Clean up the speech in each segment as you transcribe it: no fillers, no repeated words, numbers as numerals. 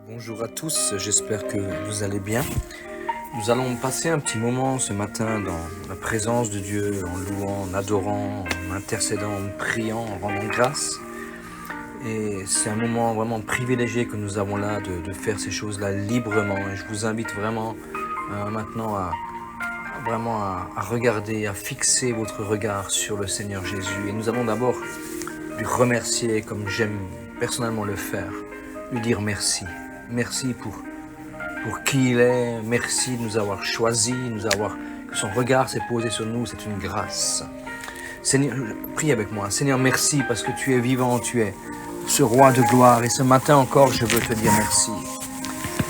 Bonjour à tous, j'espère que vous allez bien. Nous allons passer un petit moment ce matin dans la présence de Dieu, en louant, en adorant, en intercédant, en priant, en rendant grâce. Et c'est un moment vraiment privilégié que nous avons là de faire ces choses-là librement. Et je vous invite vraiment maintenant à regarder, à fixer votre regard sur le Seigneur Jésus. Et nous allons d'abord lui remercier comme j'aime personnellement le faire, lui dire merci. Merci pour qui il est, merci de nous avoir choisis, que son regard s'est posé sur nous, c'est une grâce. Seigneur, prie avec moi. Seigneur, merci parce que tu es vivant, tu es ce roi de gloire. Et ce matin encore, je veux te dire merci.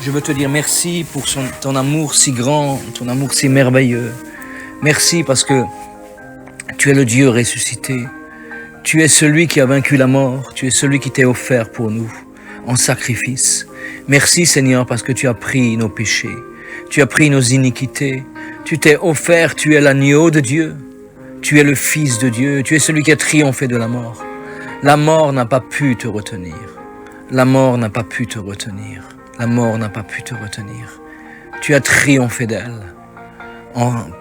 Je veux te dire merci pour ton amour si grand, ton amour si merveilleux. Merci parce que tu es le Dieu ressuscité. Tu es celui qui a vaincu la mort. Tu es celui qui t'est offert pour nous en sacrifice. Merci Seigneur parce que tu as pris nos péchés. Tu as pris nos iniquités. Tu t'es offert, tu es l'agneau de Dieu. Tu es le Fils de Dieu. Tu es celui qui a triomphé de la mort. La mort n'a pas pu te retenir. La mort n'a pas pu te retenir. La mort n'a pas pu te retenir. Tu as triomphé d'elle.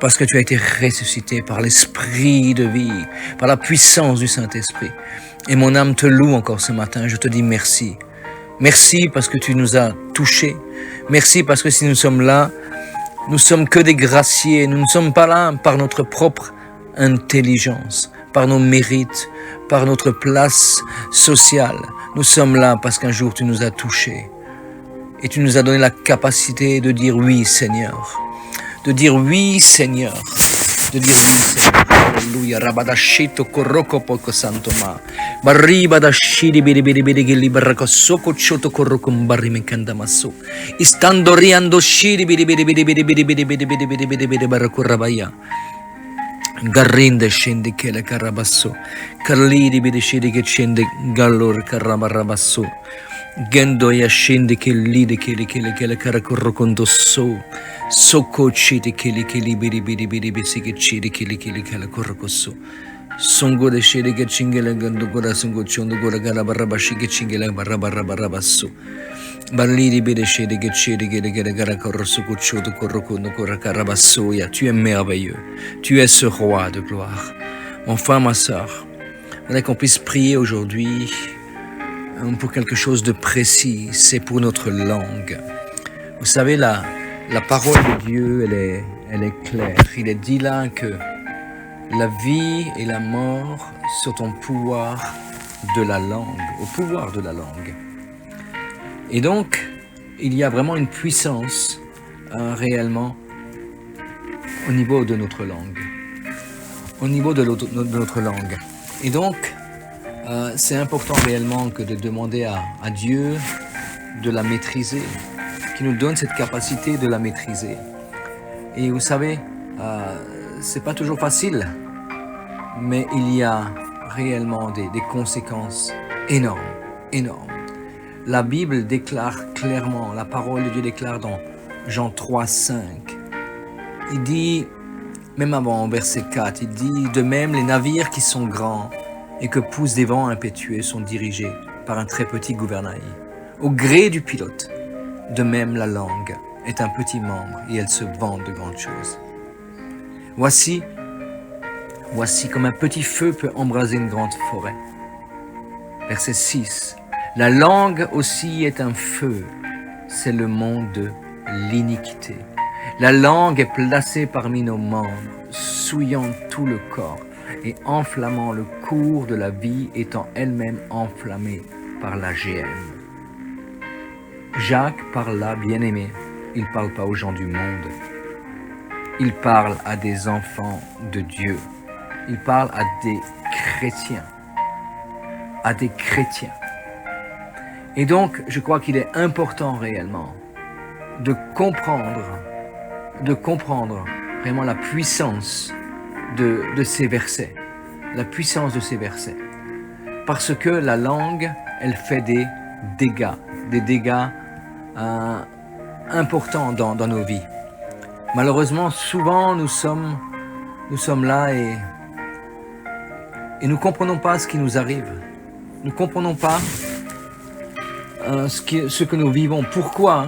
Parce que tu as été ressuscité par l'esprit de vie, par la puissance du Saint-Esprit. Et mon âme te loue encore ce matin. Je te dis merci. Merci parce que tu nous as touchés. Merci parce que si nous sommes là, nous sommes que des graciés. Nous ne sommes pas là par notre propre intelligence, par nos mérites, par notre place sociale. Nous sommes là parce qu'un jour tu nous as touchés. Et tu nous as donné la capacité de dire oui Seigneur. De dire oui Seigneur. De dire oui Seigneur. Alléluia. Rabadashito koroko poko santoma. Barriba da shiri biri biri biri gili barako soko choto koroko mbari menkanda maso. Istando riando shiri biri biri biri biri biri biri biri biri biri biri biri barako rabaya. Garrinde scende che la carabasso. Carliri biri shiri che scende gallor carabarabasso. Gendo ya scende che lide che le caracorro condosso. Soko chidi kili biri biri biri bisi che chidi kili kala korkoso. Songo de shiri che chingela gando gora songo chondo gora gara barabashi che chingela barabasso. Barliri biri shiri che chidi che gara korso kuchodo korkono gora karabasoya. Tu es merveilleux. Tu es ce roi de gloire. Mon frère, ma sœur, voudrais qu'on puisse prier aujourd'hui pour quelque chose de précis. C'est pour notre langue. Vous savez, la parole de Dieu, elle est claire. Il est dit là que la vie et la mort sont au pouvoir de la langue, Et donc, il y a vraiment une puissance réellement au niveau de notre langue. Et donc, c'est important réellement que de demander à Dieu de la maîtriser, qui nous donne cette capacité de la maîtriser. Et vous savez, c'est pas toujours facile, mais il y a réellement des conséquences énormes. La Bible déclare clairement, la parole de Dieu déclare dans Jean 3, 5, il dit, même avant verset 4, il dit, de même les navires qui sont grands et que poussent des vents impétueux sont dirigés par un très petit gouvernail, au gré du pilote. De même, la langue est un petit membre et elle se vante de grandes choses. Voici comme un petit feu peut embraser une grande forêt. Verset 6. La langue aussi est un feu, c'est le monde de l'iniquité. La langue est placée parmi nos membres, souillant tout le corps et enflammant le cours de la vie, étant elle-même enflammée par la géhenne. Jacques parle là, bien-aimé, il ne parle pas aux gens du monde. Il parle à des enfants de Dieu. Il parle à des chrétiens. Et donc, je crois qu'il est important réellement de comprendre vraiment la puissance de ces versets. La puissance de ces versets. Parce que la langue, elle fait des dégâts importants dans nos vies. Malheureusement, souvent nous sommes là et nous ne comprenons pas ce qui nous arrive. Nous ne comprenons pas ce que nous vivons. Pourquoi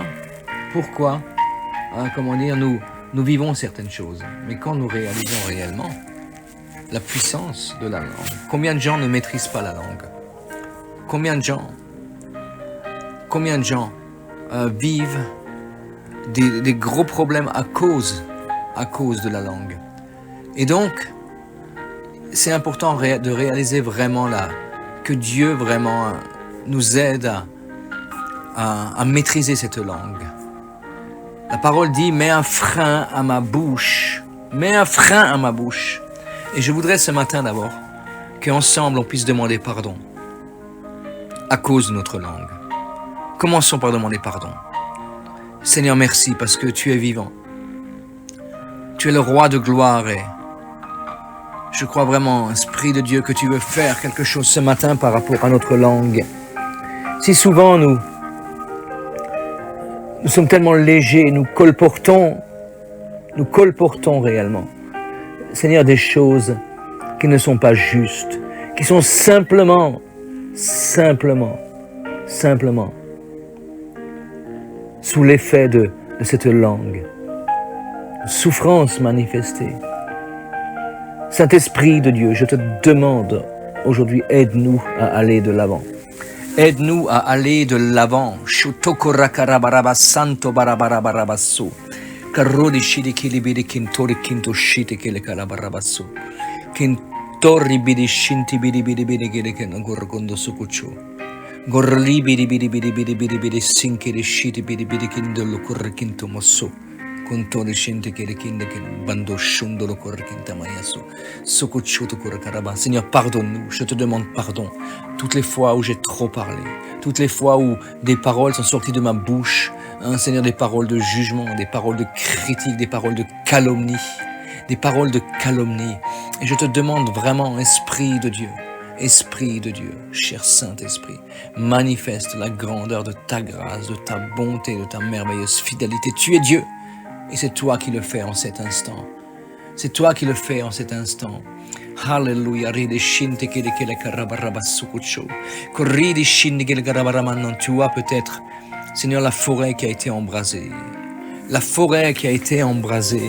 comment dire, nous vivons certaines choses. Mais quand nous réalisons réellement la puissance de la langue, combien de gens ne maîtrisent pas la langue? Combien de gens vivent des gros problèmes à cause de la langue. Et donc, c'est important de réaliser vraiment que Dieu vraiment nous aide à maîtriser cette langue. La parole dit, mets un frein à ma bouche. Mets un frein à ma bouche. Et je voudrais ce matin d'abord qu'ensemble on puisse demander pardon à cause de notre langue. Commençons par demander pardon. Seigneur, merci parce que tu es vivant. Tu es le roi de gloire et je crois vraiment, Esprit de Dieu, que tu veux faire quelque chose ce matin par rapport à notre langue. Si souvent nous sommes tellement légers, nous colportons réellement, Seigneur, des choses qui ne sont pas justes, qui sont simplement sous l'effet de cette langue, souffrance manifestée. Saint-Esprit de Dieu, je te demande aujourd'hui, aide-nous à aller de l'avant. Aide-nous à aller de l'avant. Santo barabarabasso. Karodi shidi kilibidi kintori kinto shite kele kalabarabasso. Kintori bidi shinti bidi bidi bidi gede ken gorgondo sukucho. Gorli bidi bidi bidi bidi bidi bidi sinkiri shiti bidi bidi kindolo kurkinto mosso. Contone scende che le kinde che bando shundolo korkinta mayaso. Sukuchuto kurakaraba. Seigneur, pardonne-nous. Je te demande pardon. Toutes les fois où j'ai trop parlé. Toutes les fois où des paroles sont sorties de ma bouche. Seigneur, des paroles de jugement, des paroles de critique, des paroles de calomnie. Des paroles de calomnie. Et je te demande vraiment, Esprit de Dieu, cher Saint-Esprit, manifeste la grandeur de ta grâce, de ta bonté, de ta merveilleuse fidélité. Tu es Dieu. Et c'est toi qui le fais en cet instant. C'est toi qui le fais en cet instant. Alléluia. Tu vois peut-être, Seigneur, la forêt qui a été embrasée. La forêt qui a été embrasée.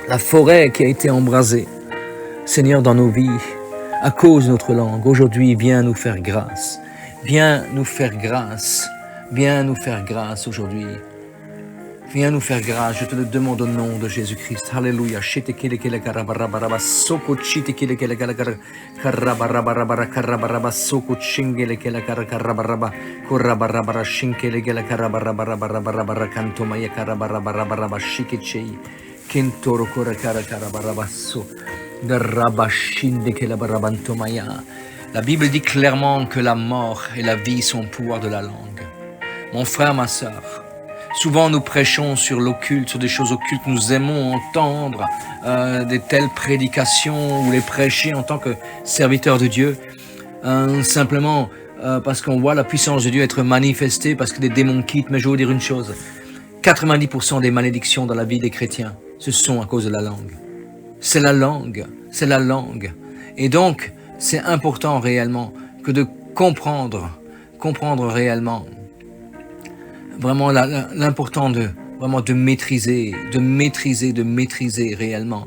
La forêt qui a été embrasée. Seigneur, dans nos vies, à cause de notre langue, aujourd'hui, viens nous faire grâce. Viens nous faire grâce. Viens nous faire grâce aujourd'hui. Viens nous faire grâce, je te le demande au nom de Jésus-Christ. Alléluia. La Bible dit clairement que la mort et la vie sont au pouvoir de la langue. Mon frère, ma sœur, souvent nous prêchons sur l'occulte, sur des choses occultes. Nous aimons entendre des telles prédications ou les prêcher en tant que serviteurs de Dieu. Simplement parce qu'on voit la puissance de Dieu être manifestée, parce que des démons quittent. Mais je vais vous dire une chose, 90% des malédictions dans la vie des chrétiens, ce sont à cause de la langue. C'est la langue. Et donc, c'est important réellement que de comprendre réellement vraiment l'important de maîtriser réellement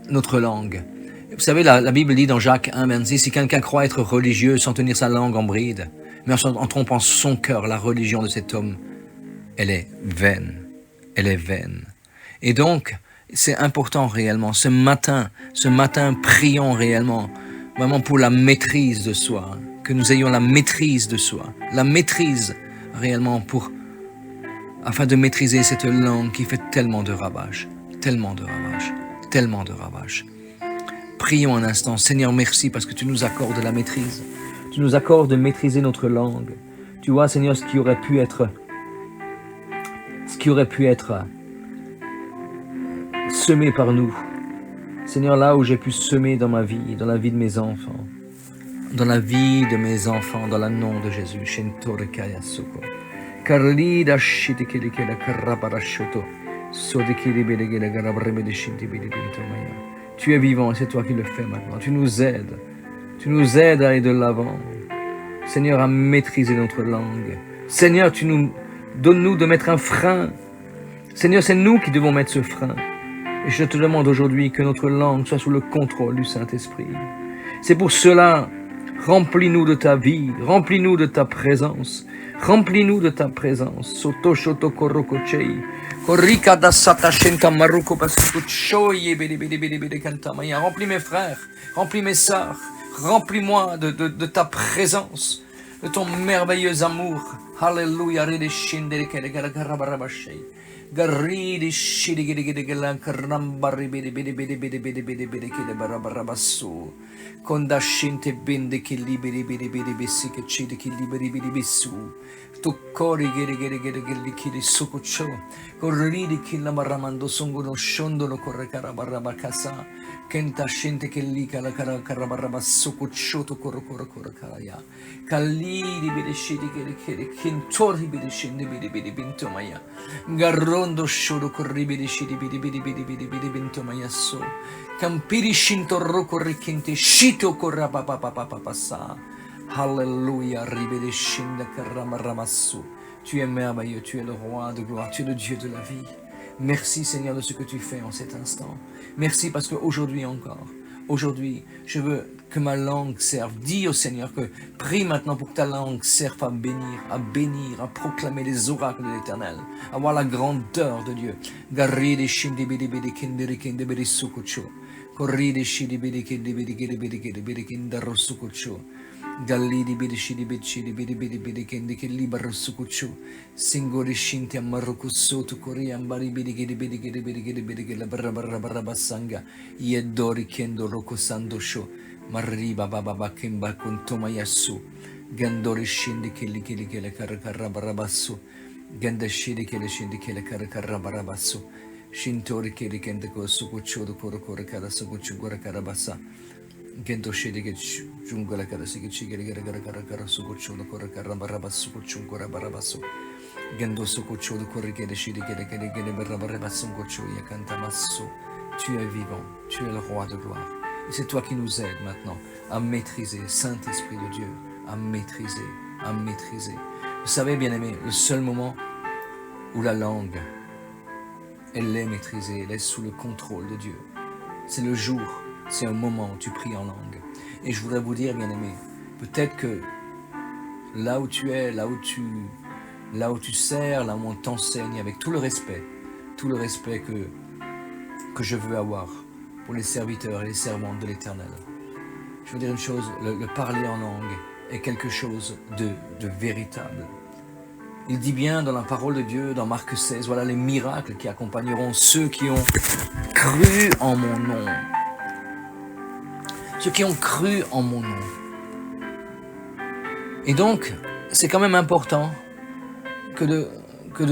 notre langue. Vous savez, la Bible dit dans Jacques 1,26, si quelqu'un croit être religieux sans tenir sa langue en bride, mais en trompant son cœur, la religion de cet homme, elle est vaine. Et donc, c'est important réellement. Ce matin, prions réellement, vraiment pour la maîtrise de soi, que nous ayons la maîtrise de soi, la maîtrise réellement afin de maîtriser cette langue qui fait tellement de ravages. Prions un instant. Seigneur, merci parce que tu nous accordes la maîtrise. Tu nous accordes de maîtriser notre langue. Tu vois, Seigneur, ce qui aurait pu être semé par nous. Seigneur, là où j'ai pu semer dans ma vie, dans la vie de mes enfants, dans le nom de Jésus. Tu es vivant et c'est toi qui le fais maintenant. Tu nous aides à aller de l'avant. Seigneur, à maîtriser notre langue. Seigneur, donne-nous de mettre un frein. Seigneur, c'est nous qui devons mettre ce frein. Et je te demande aujourd'hui que notre langue soit sous le contrôle du Saint-Esprit. C'est pour cela, remplis-nous de ta vie, remplis-nous de ta présence, remplis-nous de ta présence. Soto shoto korokochei, korika da satashenka maruko basukochoye bede bede bede bede kantamaya. Remplis mes frères, remplis mes sœurs, remplis-moi de ta présence, de ton merveilleux amour. Alléluia, redeshinde kere kere karabarabashei. Garidi shidi gidi gidi gilan karambari bidi bidi bidi bidi bidi bidi bidi kide barabarabasu. Konda shinte bindi ki libidi bidi bidi bisi ke chidi ki libidi bidi bisu. Tukkori gidi gidi gidi gidi kidi sukucho. Korridi ki lamaramando sunguno shondono korre karabarabakasa. Kenta shinte ke lika la karabarabasukucho to korro korro korro karaya. Kalidi bidi shidi gidi gidi kintori bidi shindi bidi bidi binto maya. Garrondo shoro corribidi shidi bidi bidi bidi bidi bidi binto mayasso. Campiri shintorro corricente shito corra papa papa papa sa. Alléluia, ribidi shinda karama ramassu. Tu es merveilleux, tu es le roi de gloire, tu es le Dieu de la vie. Merci Seigneur de ce que tu fais en cet instant. Merci parce qu'aujourd'hui encore, aujourd'hui, je veux que ma langue serve. Dis au Seigneur que prie maintenant pour que ta langue serve à bénir, à proclamer les oracles de l'Éternel, à voir la grandeur de Dieu. Garide shindi bidi bidi kindiri kindi bidi sukucho. Corride shidi bidi kindi bidi kindi bidi kindi bidi kindaro sukucho. Gallidi bidi shidi bidi bidi kendi che libero sukuchu singoli shinti amarukusu tu kori ambari bidi bidi che la barra basanga yedori kendo roko sando sho mariba baba kimba kuntoma yasu gandori shindi che le carra barabasu ganda shidi che le carra barabasu shintori che le kende ko sukuchu do koro cara sukuchu gora carabasa Gento shedi che giungola cara si che ci gara sukuchu do koro carra barabasu kuchu gora barabasu gendo sukuchu do koro che shedi che barabasu kuchu ya canta masso. Tu es vivant, tu es le roi de gloire. Et c'est toi qui nous aides maintenant à maîtriser, Saint-Esprit de Dieu, à maîtriser, à maîtriser. Vous savez, bien-aimés, le seul moment où la langue, elle est maîtrisée, elle est sous le contrôle de Dieu, c'est le jour, c'est un moment où tu pries en langue. Et je voudrais vous dire, bien-aimés, peut-être que là où tu es, là où tu sers, là où on t'enseigne, avec tout le respect que je veux avoir pour les serviteurs et les servantes de l'Éternel. Je veux dire une chose, le parler en langue est quelque chose de véritable. Il dit bien dans la parole de Dieu, dans Marc 16, voilà les miracles qui accompagneront ceux qui ont cru en mon nom. Ceux qui ont cru en mon nom. Et donc, c'est quand même important que de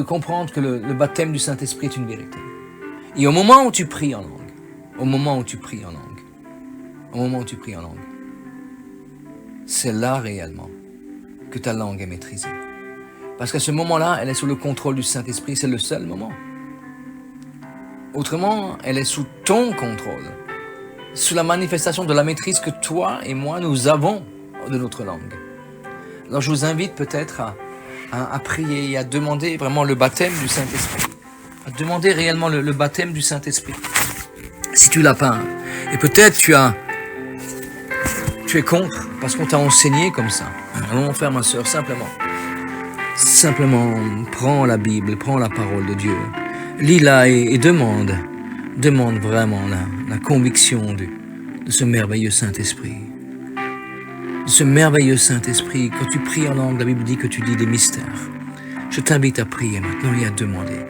comprendre que le baptême du Saint-Esprit est une vérité. Et au moment où tu pries en langue, c'est là réellement que ta langue est maîtrisée. Parce qu'à ce moment-là, elle est sous le contrôle du Saint-Esprit, c'est le seul moment. Autrement, elle est sous ton contrôle, sous la manifestation de la maîtrise que toi et moi, nous avons de notre langue. Alors je vous invite peut-être à prier et à demander vraiment le baptême du Saint-Esprit. À demander réellement le baptême du Saint-Esprit. Si tu l'as pas, et peut-être tu es contre, parce qu'on t'a enseigné comme ça. Alors mon frère, ma soeur, simplement, prends la Bible, prends la parole de Dieu, lis-la et demande vraiment la conviction de ce merveilleux Saint-Esprit. Ce merveilleux Saint-Esprit, quand tu pries en langue, la Bible dit que tu dis des mystères. Je t'invite à prier maintenant et à demander.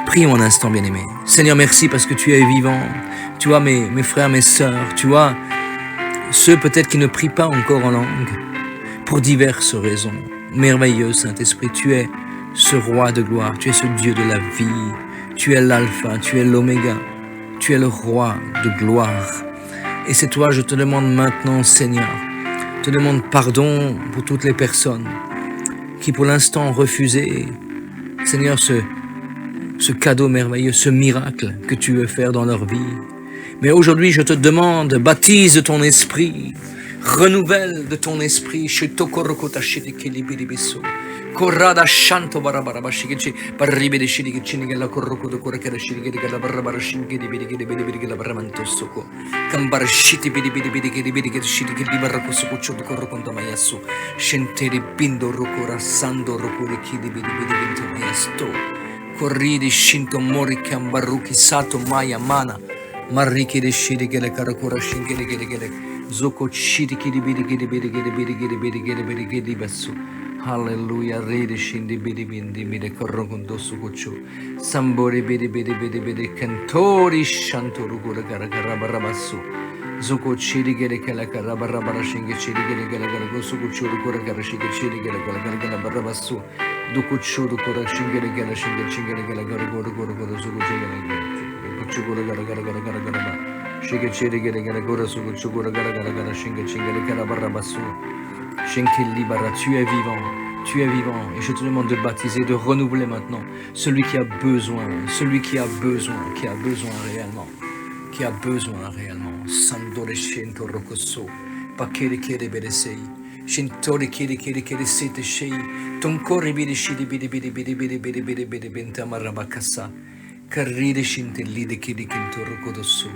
Prions un instant, bien-aimé. Seigneur, merci parce que tu es vivant. Tu vois mes frères, mes sœurs, tu vois ceux peut-être qui ne prient pas encore en langue, pour diverses raisons. Merveilleux Saint-Esprit, tu es ce roi de gloire, tu es ce Dieu de la vie, tu es l'alpha, tu es l'oméga, tu es le roi de gloire. Et c'est toi, je te demande maintenant, Seigneur, je te demande pardon pour toutes les personnes qui pour l'instant ont refusé, Seigneur, ce cadeau merveilleux, ce miracle que tu veux faire dans leur vie. Mais aujourd'hui, je te demande, baptise ton esprit, Renouvelle de ton esprit. Corrada shanto barabara shigeci parribe de shigi chinigella corroco de correcere shigi de la barabara shigi de bidi la baramanto soko cambar shiti bidi shigi di barraco soko de corroconda mayasu shenteri bindo rocora sando rocore kidi bidi binto mayasto corridi shinto mori cambaruki sato maya mana marriki de shigi de caracora shigi de zoko shiti kidi bidi basu. Hallelujah, rede shindi bidi bindi bidi corrogondo sugocho. Sambori bidi cantori shantoro gura gara gara barabasu. Zuko chiri gere kala gara barabara shinge chiri gere gala gara gosugo churu gura gara shinge chiri gere gala gara barabasu. Duko churu gura shinge gala shinge chingere gala gara gora sugo chingere gala. Chugura gara ba. Shinge chiri gere gala gora sugo chugura gara shinge chingere gala barabasu. Shenkeli bara, tu es vivant, et je te demande de baptiser, de renouveler maintenant celui qui a besoin réellement. Sandore shento rokoso, pakere kere beresei, shintore kere sete shei, tonkore bide shidi bide benta marabakasa, karride shintelli de kiri kinto rokodosu.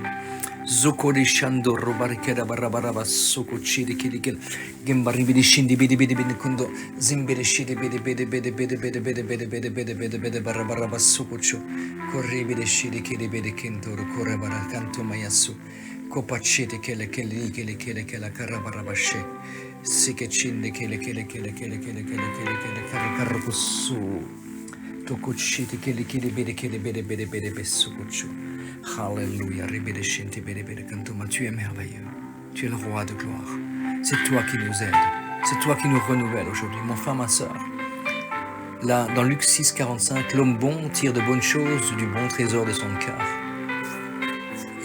Zoko de shando robar kera barabara soko chidi kidikil gimbari bidi shindi bidi kundo zimbiri shidi bidi barabara soko cho corri bidi shidi kidi bidi kinto corre bara canto mayasu kopachiti kele karabara bashe sike chindi kele karakusu toko chiti kele bidi besuko cho. Alléluia, tu es merveilleux, tu es le roi de gloire. C'est toi qui nous aide, c'est toi qui nous renouvelle aujourd'hui, mon frère, ma soeur. Là, dans Luc 6, 45, l'homme bon tire de bonnes choses du bon trésor de son cœur.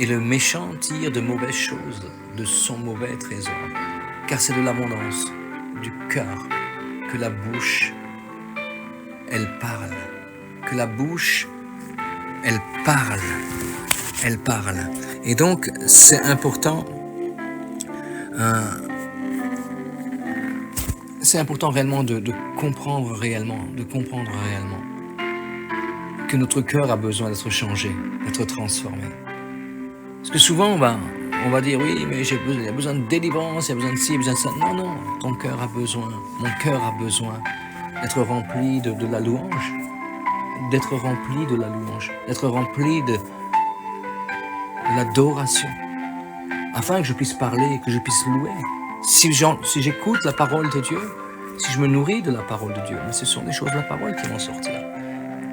Et le méchant tire de mauvaises choses de son mauvais trésor. Car c'est de l'abondance du cœur que la bouche, elle parle. Que la bouche, elle parle. Et donc, c'est important réellement de comprendre réellement que notre cœur a besoin d'être changé, d'être transformé. Parce que souvent, on va dire, oui, mais il y a besoin de délivrance, il y a besoin de ci, il y a besoin de ça. Non, mon cœur a besoin d'être rempli de la louange, d'être rempli de l'adoration, afin que je puisse parler, que je puisse louer. Si j'écoute la parole de Dieu, si je me nourris de la parole de Dieu, mais ce sont des choses de la parole qui vont sortir.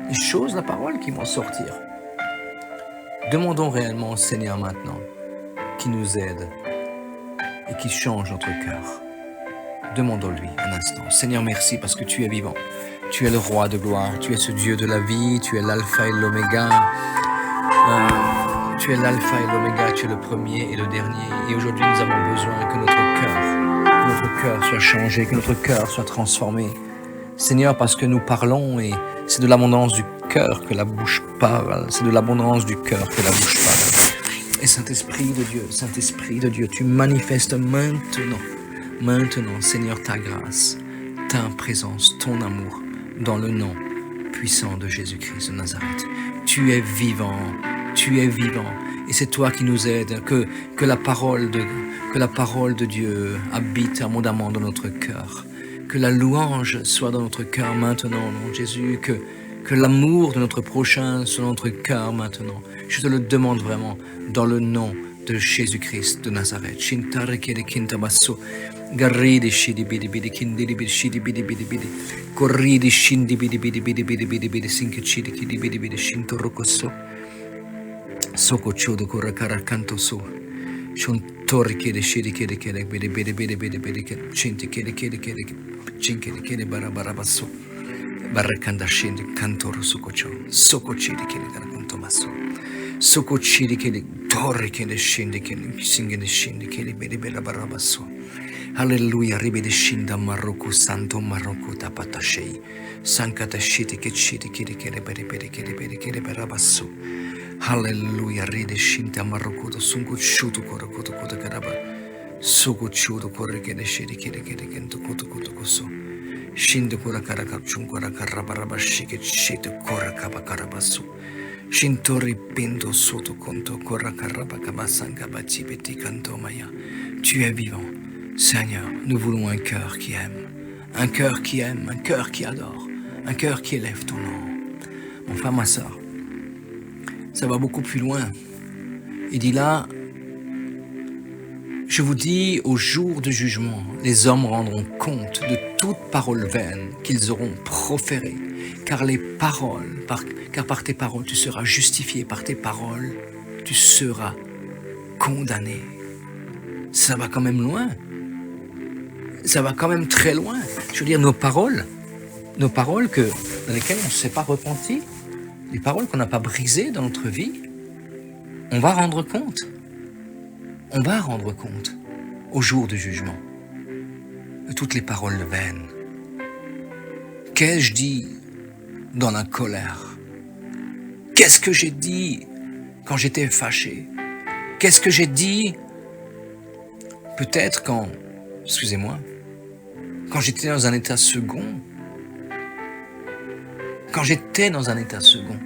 Les choses de la parole qui vont sortir. Demandons réellement au Seigneur maintenant, qui nous aide et qui change notre cœur. Demandons-lui un instant. Seigneur, merci parce que tu es vivant. Tu es le roi de gloire, tu es ce Dieu de la vie, tu es l'alpha et l'oméga. Tu es l'alpha et l'oméga, tu es le premier et le dernier. Et aujourd'hui, nous avons besoin que notre cœur soit changé, que notre cœur soit transformé. Seigneur, parce que nous parlons et c'est de l'abondance du cœur que la bouche parle. C'est de l'abondance du cœur que la bouche parle. Et Saint-Esprit de Dieu, tu manifestes maintenant, Seigneur, ta grâce, ta présence, ton amour, dans le nom puissant de Jésus-Christ de Nazareth. Tu es vivant. Et c'est toi qui nous aides, que la parole de Dieu habite abondamment dans notre cœur. Que la louange soit dans notre cœur maintenant, mon Jésus. Que l'amour de notre prochain soit dans notre cœur maintenant. Je te le demande vraiment, dans le nom de Jésus-Christ de Nazareth. Garridi shidi bidi kindidi bidi shidi bidi corridi shindi bidi sinke chidi bidi shinto rokoso soko chodo kora kara kanto so shon tori kede shidi kede bidi chinti kede bara basso barrakanda shindi kanto soko chidi kede kara kanto basso soko chidi kede tori kede shindi kede singene shindi kede bidi bara basso. Alleluia, ribede shinda Marocco, Santo Marocco, tapatashei, sankatashiti ketchiti kiri barabasso. Alleluia, ride shinda Marocco, sunku chutu korokoto karaba. Sogochu do korrekede shirikede kento koto koto koso. Shindo kora karakapchun kora karabaraba shiket shito kora kabakarabasu. Shintori pinto soto konto kora karabakabasanga batibeti kanto maya. Tu es vivant. Seigneur, nous voulons un cœur qui aime. Un cœur qui aime, un cœur qui adore. Un cœur qui élève ton nom. Mon frère, ma soeur, ça va beaucoup plus loin. Il dit là, je vous dis, au jour du jugement, les hommes rendront compte de toute parole vaine qu'ils auront proférée, car par tes paroles, tu seras justifié, par tes paroles, tu seras condamné. Ça va quand même loin. Ça va quand même très loin. Je veux dire, nos paroles dans lesquelles on ne s'est pas repenti, les paroles qu'on n'a pas brisées dans notre vie, on va rendre compte. On va rendre compte au jour du jugement de toutes les paroles vaines. Qu'ai-je dit dans la colère? Qu'est-ce que j'ai dit quand j'étais fâché? Qu'est-ce que j'ai dit peut-être quand j'étais dans un état second? Quand j'étais dans un état second.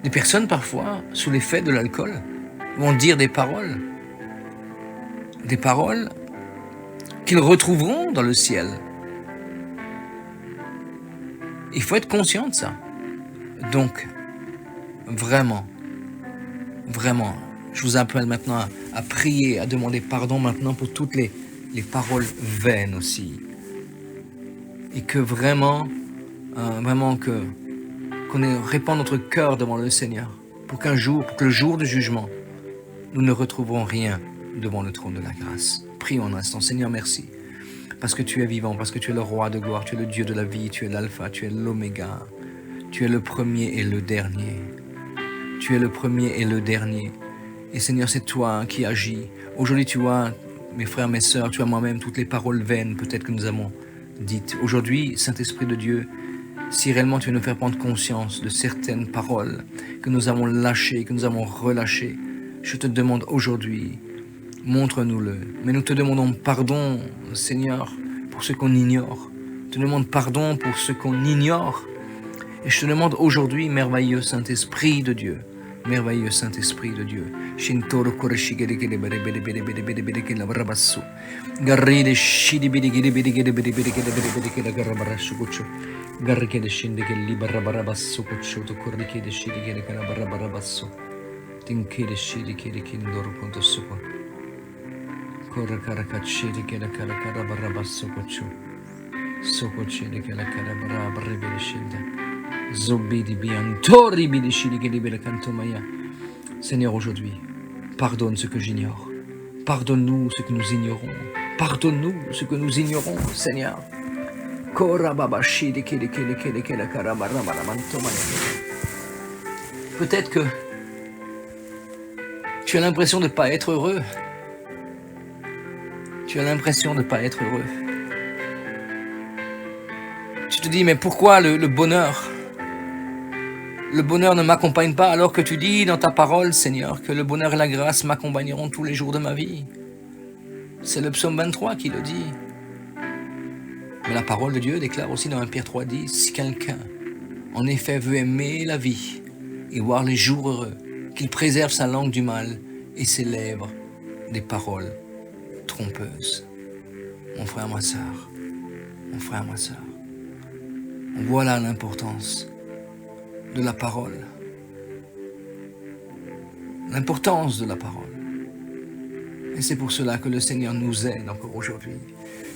Des personnes parfois, sous l'effet de l'alcool, vont dire des paroles qu'ils retrouveront dans le ciel. Il faut être conscient de ça. Donc, vraiment, je vous appelle maintenant à prier, à demander pardon maintenant pour toutes les paroles vaines aussi. Et que vraiment qu'on répand notre cœur devant le Seigneur, pour que le jour du jugement, nous ne retrouverons rien devant le trône de la grâce. Prions un instant. Seigneur, merci, parce que tu es vivant, parce que tu es le roi de gloire, tu es le Dieu de la vie, tu es l'alpha, tu es l'oméga, tu es le premier et le dernier. Tu es le premier et le dernier. Et Seigneur, c'est toi qui agis. Aujourd'hui, tu vois, mes frères, mes sœurs, tu as moi-même toutes les paroles vaines peut-être que nous avons dites. Aujourd'hui, Saint-Esprit de Dieu, si réellement tu veux nous faire prendre conscience de certaines paroles que nous avons lâchées, que nous avons relâchées, je te demande aujourd'hui, montre-nous-le. Mais nous te demandons pardon, Seigneur, pour ce qu'on ignore. Je te demande pardon pour ce qu'on ignore. Et je te demande aujourd'hui, merveilleux Saint-Esprit de Dieu, merveilleux Saint-Esprit de Dieu. Seigneur, aujourd'hui, pardonne ce que j'ignore. Pardonne-nous ce que nous ignorons. Pardonne-nous ce que nous ignorons, Seigneur. Peut-être que tu as l'impression de ne pas être heureux. Tu as l'impression de ne pas être heureux. Tu te dis, mais pourquoi le bonheur ne m'accompagne pas alors que tu dis dans ta parole, Seigneur, que le bonheur et la grâce m'accompagneront tous les jours de ma vie. C'est le psaume 23 qui le dit. Mais la parole de Dieu déclare aussi dans 1 Pierre 3,10, si quelqu'un, en effet, veut aimer la vie et voir les jours heureux, qu'il préserve sa langue du mal et ses lèvres des paroles trompeuses. Mon frère, ma sœur, voilà l'importance de la parole. L'importance de la parole. Et c'est pour cela que le Seigneur nous aide encore aujourd'hui.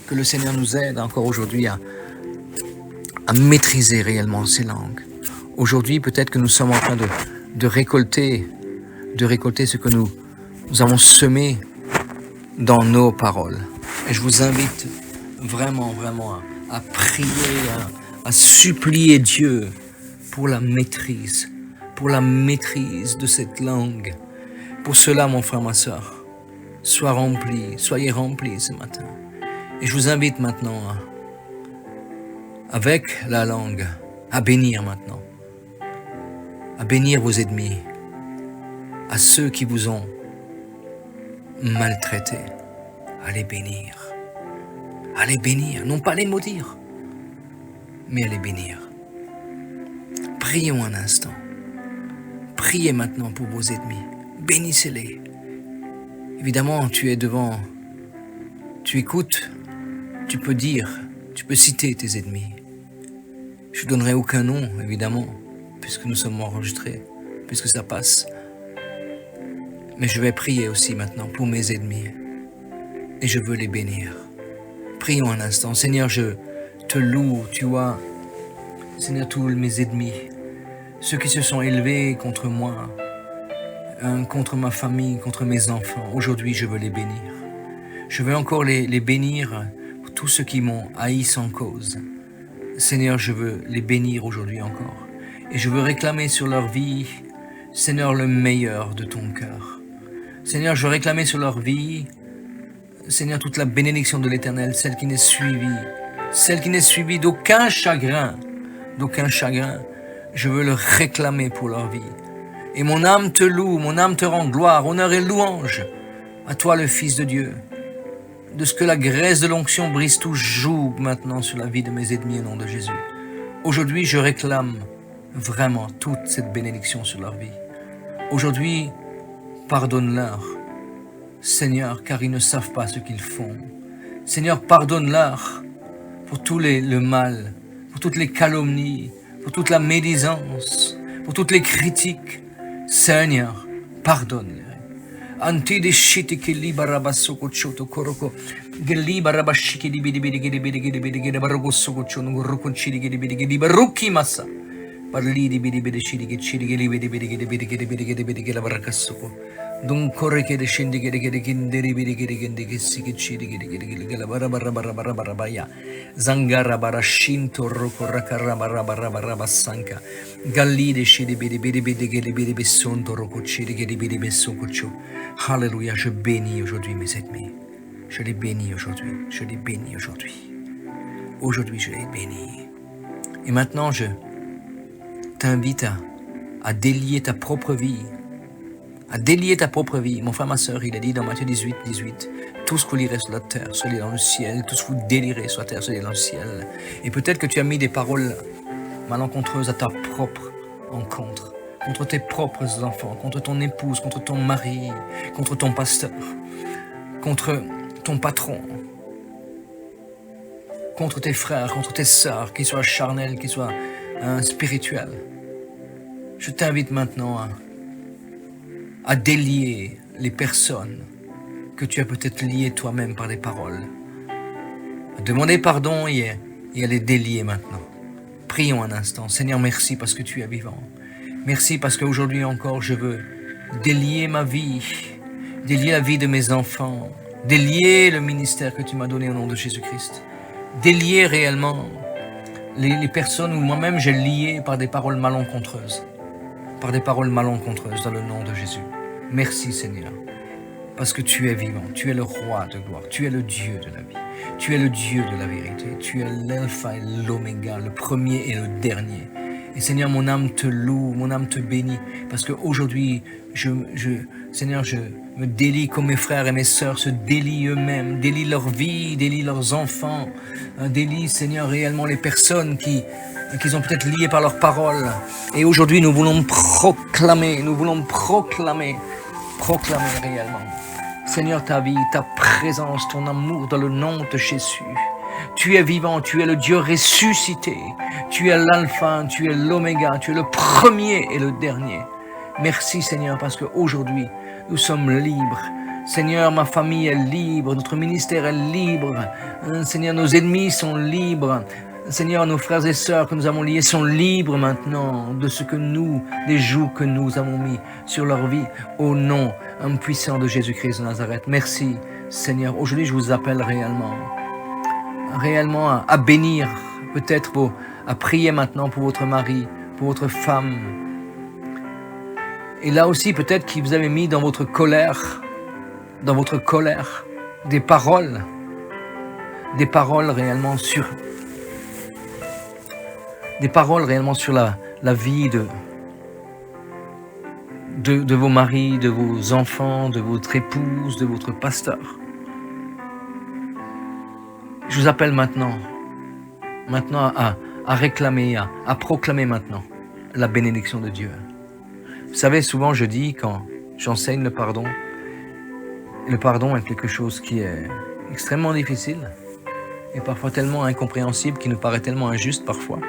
Que le Seigneur nous aide encore aujourd'hui à maîtriser réellement ces langues. Aujourd'hui, peut-être que nous sommes en train de récolter ce que nous avons semé dans nos paroles. Et je vous invite vraiment à prier, à supplier Dieu pour la maîtrise de cette langue. Pour cela, mon frère, ma soeur, soyez remplis ce matin. Et je vous invite maintenant, avec la langue, à bénir maintenant, à bénir vos ennemis, à ceux qui vous ont maltraités, à les bénir. À les bénir, non pas les maudire, mais à les bénir. Prions un instant. Priez maintenant pour vos ennemis. Bénissez-les. Évidemment, tu es devant, tu écoutes, tu peux dire, tu peux citer tes ennemis. Je ne donnerai aucun nom, évidemment, puisque nous sommes enregistrés, puisque ça passe. Mais je vais prier aussi maintenant pour mes ennemis. Et je veux les bénir. Prions un instant. Seigneur, je te loue, tu vois, Seigneur, tous mes ennemis, ceux qui se sont élevés contre moi, contre ma famille, contre mes enfants. Aujourd'hui, je veux les bénir. Je veux encore les bénir pour tous ceux qui m'ont haï sans cause. Seigneur, je veux les bénir aujourd'hui encore. Et je veux réclamer sur leur vie, Seigneur, le meilleur de ton cœur. Seigneur, je veux réclamer sur leur vie, Seigneur, toute la bénédiction de l'Éternel, celle qui n'est suivie d'aucun chagrin, je veux le réclamer pour leur vie. Et mon âme te loue, mon âme te rend gloire, honneur et louange à toi le Fils de Dieu. De ce que la graisse de l'onction brise tout joug maintenant sur la vie de mes ennemis au nom de Jésus. Aujourd'hui, je réclame vraiment toute cette bénédiction sur leur vie. Aujourd'hui, pardonne-leur, Seigneur, car ils ne savent pas ce qu'ils font. Seigneur, pardonne-leur pour tout le mal, pour toutes les calomnies, pour toute la médisance, pour toutes les critiques. Seigneur, pardonne-les. Anti de shiti che libera basso choto koroko che libera bashiki di bidi bidi bidi bidi bidi bidi bidi barogosso chono gorroconci di bidi bidi barucchi massa parli di bidi bidi chidi che chidi che bidi bidi bidi bidi bidi bidi bidi che la barcasso Dun corre che scendi che deri bidi che si che chidi che la barra barra barra barra barra baia zangara barascinto rocorra carra barra barra barra bassanca gallide scidi bidi bidi bidi che bidi bessonto rococci che bidi bessococcio. Alléluia, je bénis aujourd'hui mes ennemis. Je les bénis aujourd'hui. Je les bénis aujourd'hui. Aujourd'hui, je les bénis. Et maintenant, je t'invite à délier ta propre vie. À délier ta propre vie. Mon frère, ma soeur, il a dit dans Matthieu 18, 18, tout ce que vous lirez sur la terre, soit dans le ciel. Tout ce que vous délirez sur la terre, soit dans le ciel. Et peut-être que tu as mis des paroles malencontreuses à ta propre encontre. Contre tes propres enfants, contre ton épouse, contre ton mari, contre ton pasteur, contre ton patron, contre tes frères, contre tes sœurs, qu'ils soient charnels, qu'ils soient spirituels. Je t'invite maintenant à délier les personnes que tu as peut-être liées toi-même par des paroles. À demander pardon et à les délier maintenant. Prions un instant. Seigneur, merci parce que tu es vivant. Merci parce qu'aujourd'hui encore, je veux délier ma vie, délier la vie de mes enfants, délier le ministère que tu m'as donné au nom de Jésus-Christ, délier réellement les personnes où moi-même j'ai lié par des paroles malencontreuses, dans le nom de Jésus. Merci Seigneur, parce que tu es vivant, tu es le roi de gloire, tu es le Dieu de la vie, tu es le Dieu de la vérité, tu es l'alpha et l'oméga, le premier et le dernier. Et Seigneur, mon âme te loue, mon âme te bénit, parce qu'aujourd'hui, Seigneur, je me délie comme mes frères et mes sœurs se délient eux-mêmes, délient leur vie, délient leurs enfants, délient, Seigneur, réellement les personnes qu'ils ont peut-être liées par leurs paroles. Et aujourd'hui, nous voulons proclamer réellement, Seigneur, ta vie, ta présence, ton amour dans le nom de Jésus. Tu es vivant, tu es le Dieu ressuscité, tu es l'alpha, tu es l'oméga, tu es le premier et le dernier. Merci Seigneur parce qu'aujourd'hui nous sommes libres. Seigneur, ma famille est libre, notre ministère est libre. Seigneur, nos ennemis sont libres. Seigneur, nos frères et sœurs que nous avons liés sont libres maintenant de ce que des jougs que nous avons mis sur leur vie au nom puissant de Jésus-Christ de Nazareth. Merci Seigneur. Aujourd'hui, je vous appelle réellement à bénir, peut-être à prier maintenant pour votre mari, pour votre femme. Et là aussi, peut-être que vous avez mis dans votre colère, des paroles réellement sur la vie de vos maris, de vos enfants, de votre épouse, de votre pasteur. Je vous appelle maintenant à réclamer, à proclamer maintenant la bénédiction de Dieu. Vous savez, souvent je dis quand j'enseigne le pardon est quelque chose qui est extrêmement difficile et parfois tellement incompréhensible, qui nous paraît tellement injuste parfois.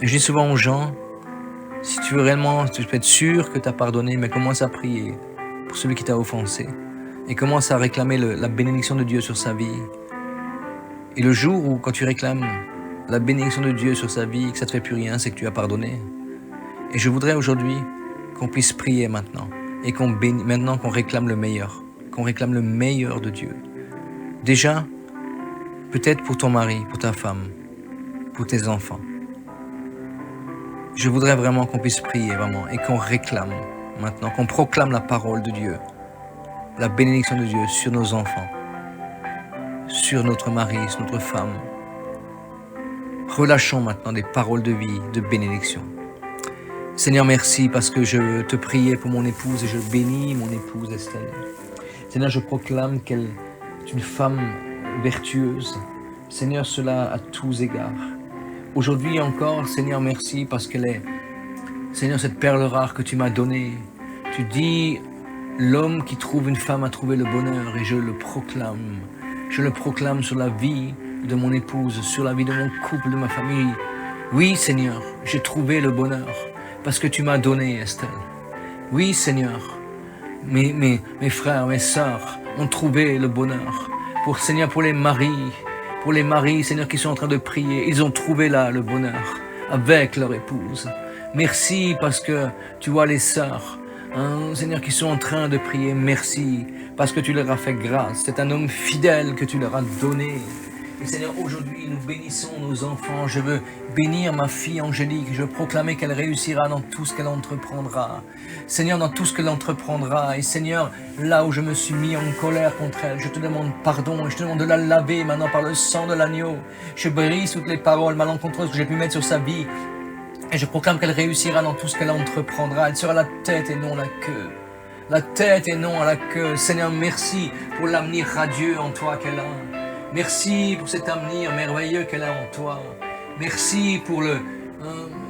Et je dis souvent aux gens, si tu veux réellement, tu peux être sûr que tu as pardonné, mais commence à prier pour celui qui t'a offensé et commence à réclamer la bénédiction de Dieu sur sa vie. Et le jour où, quand tu réclames la bénédiction de Dieu sur sa vie, que ça ne te fait plus rien, c'est que tu as pardonné. Et je voudrais aujourd'hui qu'on puisse prier maintenant et maintenant qu'on réclame le meilleur de Dieu. Déjà, peut-être pour ton mari, pour ta femme, pour tes enfants. Je voudrais vraiment qu'on puisse prier vraiment et qu'on réclame maintenant, qu'on proclame la parole de Dieu, la bénédiction de Dieu sur nos enfants, sur notre mari, sur notre femme. Relâchons maintenant des paroles de vie, de bénédiction. Seigneur, merci parce que je te priais pour mon épouse et je bénis mon épouse Estelle. Seigneur, je proclame qu'elle est une femme vertueuse. Seigneur, cela à tous égards. Aujourd'hui encore, Seigneur, merci parce qu'elle est, Seigneur, cette perle rare que tu m'as donnée. Tu dis, l'homme qui trouve une femme a trouvé le bonheur et je le proclame. Je le proclame sur la vie de mon épouse, sur la vie de mon couple, de ma famille. Oui, Seigneur, j'ai trouvé le bonheur parce que tu m'as donné, Estelle. Oui, Seigneur, mes frères, mes sœurs ont trouvé le bonheur. Seigneur, pour les maris, Seigneur, qui sont en train de prier, ils ont trouvé là le bonheur avec leur épouse. Merci parce que tu vois les sœurs, Seigneur, qui sont en train de prier. Merci parce que tu leur as fait grâce. C'est un homme fidèle que tu leur as donné. Et Seigneur, aujourd'hui, nous bénissons nos enfants. Je veux bénir ma fille Angélique. Je veux proclamer qu'elle réussira dans tout ce qu'elle entreprendra. Seigneur, dans tout ce qu'elle entreprendra. Et Seigneur, là où je me suis mis en colère contre elle, je te demande pardon et je te demande de la laver maintenant par le sang de l'agneau. Je brise toutes les paroles malencontreuses que j'ai pu mettre sur sa vie. Et je proclame qu'elle réussira dans tout ce qu'elle entreprendra. Elle sera la tête et non la queue. La tête et non à la queue. Seigneur, merci pour l'avenir radieux en toi qu'elle a. Merci pour cet avenir merveilleux qu'elle a en toi. Merci pour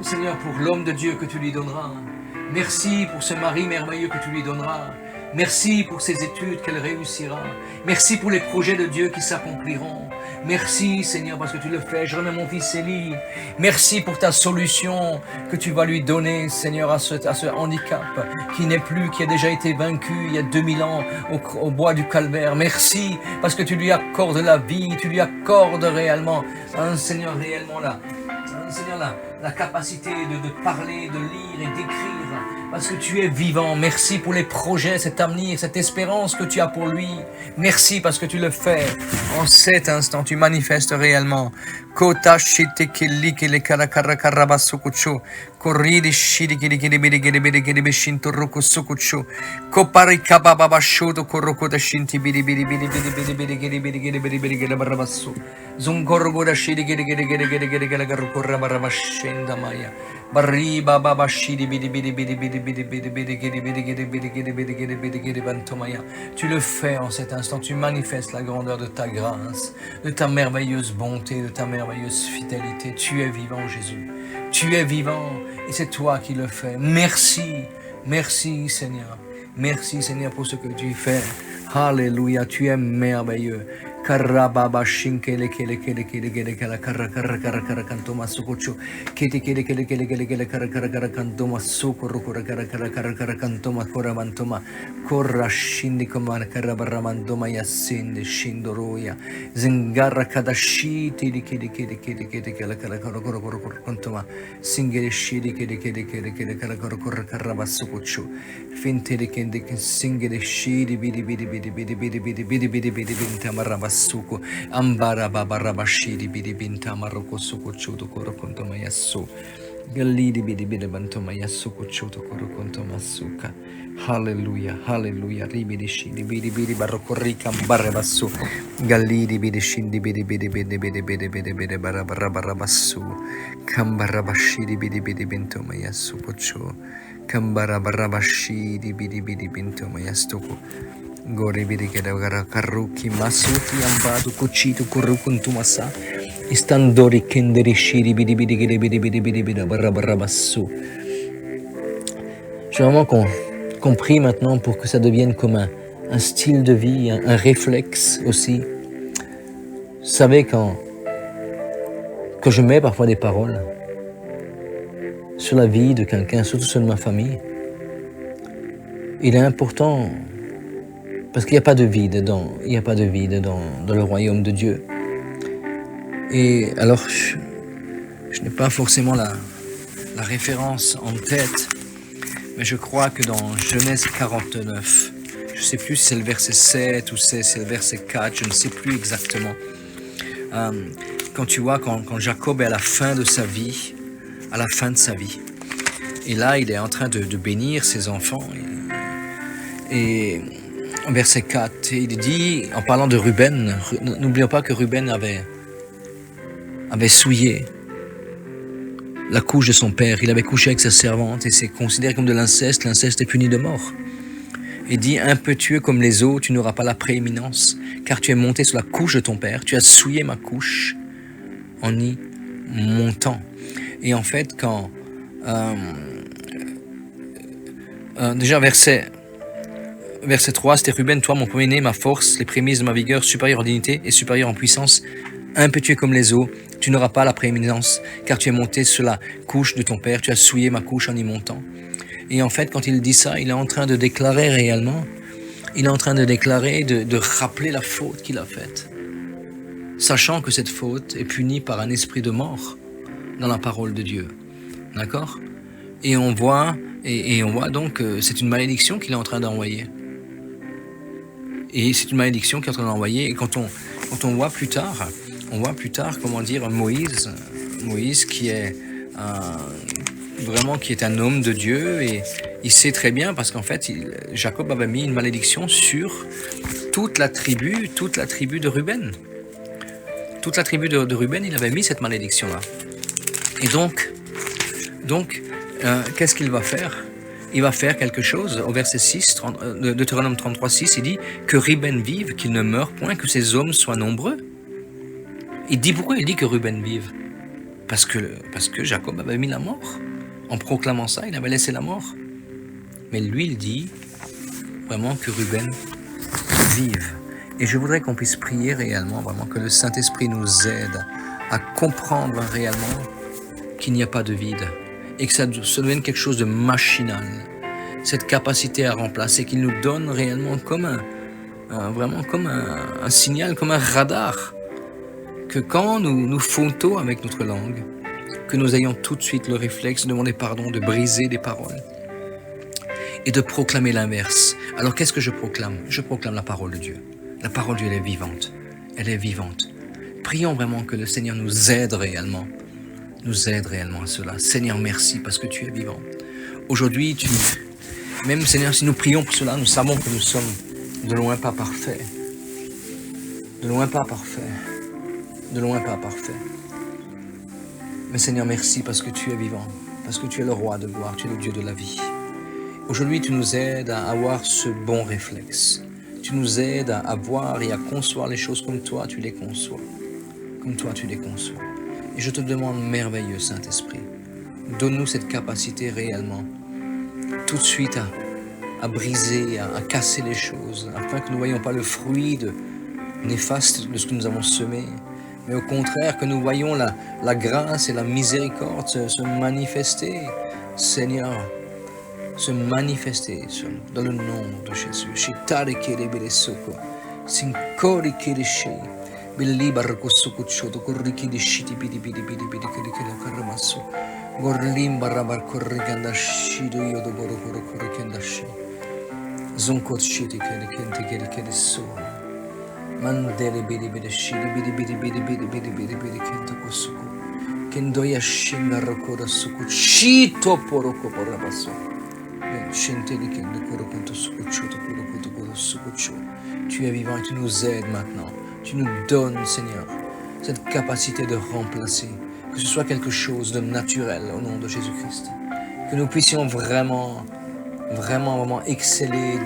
Seigneur, pour l'homme de Dieu que tu lui donneras. Merci pour ce mari merveilleux que tu lui donneras. Merci pour ses études qu'elle réussira. Merci pour les projets de Dieu qui s'accompliront. Merci Seigneur parce que tu le fais. Je remets mon fils Élie. Merci pour ta solution que tu vas lui donner, Seigneur, à ce handicap qui a déjà été vaincu il y a 2000 ans au bois du Calvaire. Merci parce que tu lui accordes la vie, tu lui accordes réellement, Seigneur, réellement la capacité de parler, de lire et d'écrire. Parce que tu es vivant. Merci pour les projets, cet avenir, cette espérance que tu as pour lui. Merci parce que tu le fais. En cet instant, tu manifestes réellement. Kota shite kili kele kara kara kara basukucho. Koridi shidi kiri kiri biri kiri biri kiri bishinto roku sukucho. Kopari kababa bashodo koroko da shinti biri biri biri biri biri biri kiri biri kiri biri biri kiri barabasu. Zungorgo da shidi kiri kiri kiri kiri kiri kiri kiri korra barabashenda maya. Barri baba bashidi biri biri biri biri biri biri biri kiri biri kiri biri kiri biri kiri biri kiri bantomaya. Tu le fais en cet instant. Tu manifestes la grandeur de ta grâce, de ta merveilleuse bonté, de ta merveilleuse fidélité. Tu es vivant, Jésus. Tu es vivant et c'est toi qui le fais. Merci, merci Seigneur. Merci Seigneur pour ce que tu fais. Alléluia, tu es merveilleux. Karababa shinkele kele kele kele kele kala kara kara kara kara kantoma sukuchu kete kele kele kele kele kele kara kara kara kantoma sukuru kara kara kara kara kara kantoma kora mantoma korra shindi komana kara baramandoma yasinde shindoroya zingara kadashi tili kele kele kele kele kala kala kara kara kara kara kantoma singere shidi kele kele kele kele kala kara kara kara basukuchu fintele kende singere shidi bidi bidi bidi bidi bidi bidi bidi bidi bidi bidi tamaraba suku ambara baba rabashiri bidi binta maroko suku chudu koro kontoma yasu Galidi bidi bidi bantoma yasuko choto korokonto masuka. Hallelujah, hallelujah. Ribidi shidi bidi bidi barokorika barre basu. Galidi bidi shindi bidi bidi bidi bidi bidi bidi bidi barra barra barra basu. Kambara bashidi bidi bidi bintoma yasuko cho. Kambara barra bashidi bidi bidi bintoma yastuko. Gori bidi kedagara karuki masuki ambadu kuchitu kurukuntumasa. Istandori kenderi shiri bidi bidi bidi bidi bidi bidi bidi barra barra bassou. J'ai vraiment compris maintenant pour que ça devienne comme un style de vie, un réflexe aussi. Vous savez, quand je mets parfois des paroles sur la vie de quelqu'un, surtout sur ma famille, il est important, parce qu'il n'y a pas de vide dans le royaume de Dieu. Et alors, je n'ai pas forcément la référence en tête, mais je crois que dans Genèse 49, je ne sais plus si c'est le verset 7 ou c'est le verset 4, je ne sais plus exactement. Quand tu vois, quand Jacob est à la fin de sa vie, et là il est en train de bénir ses enfants, et en verset 4, il dit, en parlant de Ruben, n'oublions pas que Ruben avait souillé la couche de son père, il avait couché avec sa servante et c'est considéré comme de l'inceste est puni de mort. Il dit, impétueux comme les eaux, tu n'auras pas la prééminence, car tu es monté sur la couche de ton père, tu as souillé ma couche en y montant. Et en fait, quand déjà verset 3, c'était Ruben, toi mon premier-né, ma force, les prémices de ma vigueur, supérieure en dignité et supérieure en puissance, impétueux comme les eaux, tu n'auras pas la prééminence, car tu es monté sur la couche de ton père, tu as souillé ma couche en y montant. Et en fait, quand il dit ça, il est en train de déclarer réellement, de rappeler la faute qu'il a faite, sachant que cette faute est punie par un esprit de mort dans la parole de Dieu. D'accord ? Et on voit donc que c'est une malédiction qu'il est en train d'envoyer. Et c'est une malédiction qu'il est en train d'envoyer. Et quand on voit plus tard, comment dire, Moïse qui est qui est un homme de Dieu, et il sait très bien, parce qu'en fait, Jacob avait mis une malédiction sur toute la tribu de Ruben. Toute la tribu de Ruben, il avait mis cette malédiction-là. Et donc qu'est-ce qu'il va faire ? Il va faire quelque chose. Au verset 6, de Deutéronome 33, 6, il dit que Ruben vive, qu'il ne meure point, que ses hommes soient nombreux. Pourquoi il dit que Ruben vive ? Parce que Jacob avait mis la mort. En proclamant ça, il avait laissé la mort. Mais lui, il dit vraiment que Ruben vive. Et je voudrais qu'on puisse prier réellement, vraiment, que le Saint-Esprit nous aide à comprendre réellement qu'il n'y a pas de vide et que ça devienne quelque chose de machinal. Cette capacité à remplacer, qu'il nous donne réellement comme un signal, comme un radar. Que quand nous fautons avec notre langue, que nous ayons tout de suite le réflexe de demander pardon, de briser des paroles et de proclamer l'inverse. Alors qu'est-ce que je proclame ? Je proclame la parole de Dieu. La parole de Dieu, elle est vivante. Elle est vivante. Prions vraiment que le Seigneur nous aide réellement à cela. Seigneur, merci parce que tu es vivant. Aujourd'hui, même Seigneur, si nous prions pour cela, nous savons que nous sommes de loin pas parfaits. De loin pas parfaits. Mais Seigneur, merci parce que tu es vivant, parce que tu es le roi de gloire, tu es le Dieu de la vie. Aujourd'hui, tu nous aides à avoir ce bon réflexe. Tu nous aides à voir et à concevoir les choses comme toi, tu les conçois. Et je te demande, merveilleux Saint-Esprit, donne-nous cette capacité réellement, tout de suite à briser, à casser les choses, afin que nous ne voyions pas le fruit néfaste de ce que nous avons semé, mais au contraire que nous voyons la grâce et la miséricorde se manifester, Seigneur, se manifester dans le nom de Jésus. Mandele bidi bidi shidi bidi bidi bidi bidi bidi bidi bidi kento kosuko Kendoya shinga rokora suku chito poroko porabaso. Shenteli kendo korokonto suku choto porokoto koro suku cho. Tu es vivant et tu nous aides maintenant. Tu nous donnes, Seigneur, cette capacité de remplacer, que ce soit quelque chose de naturel au nom de Jésus-Christ. Que nous puissions vraiment exceller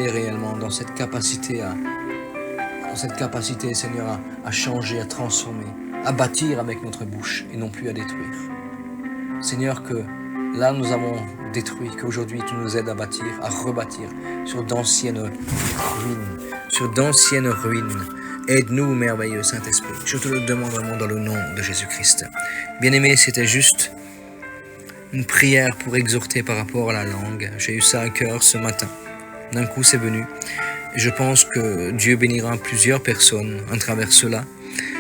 réellement dans cette capacité Seigneur, à changer, à transformer, à bâtir avec notre bouche et non plus à détruire. Seigneur, que là nous avons détruit, qu'aujourd'hui tu nous aides à bâtir, à rebâtir sur d'anciennes ruines. Aide-nous, merveilleux Saint-Esprit. Je te le demande vraiment dans le nom de Jésus-Christ. Bien-aimé, c'était juste une prière pour exhorter par rapport à la langue. J'ai eu ça à cœur ce matin. D'un coup, c'est venu. Et je pense que Dieu bénira plusieurs personnes à travers cela.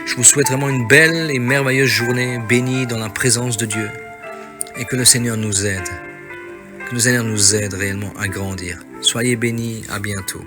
Je vous souhaite vraiment une belle et merveilleuse journée bénie dans la présence de Dieu. Et que le Seigneur nous aide. Que le Seigneur nous aide réellement à grandir. Soyez bénis, à bientôt.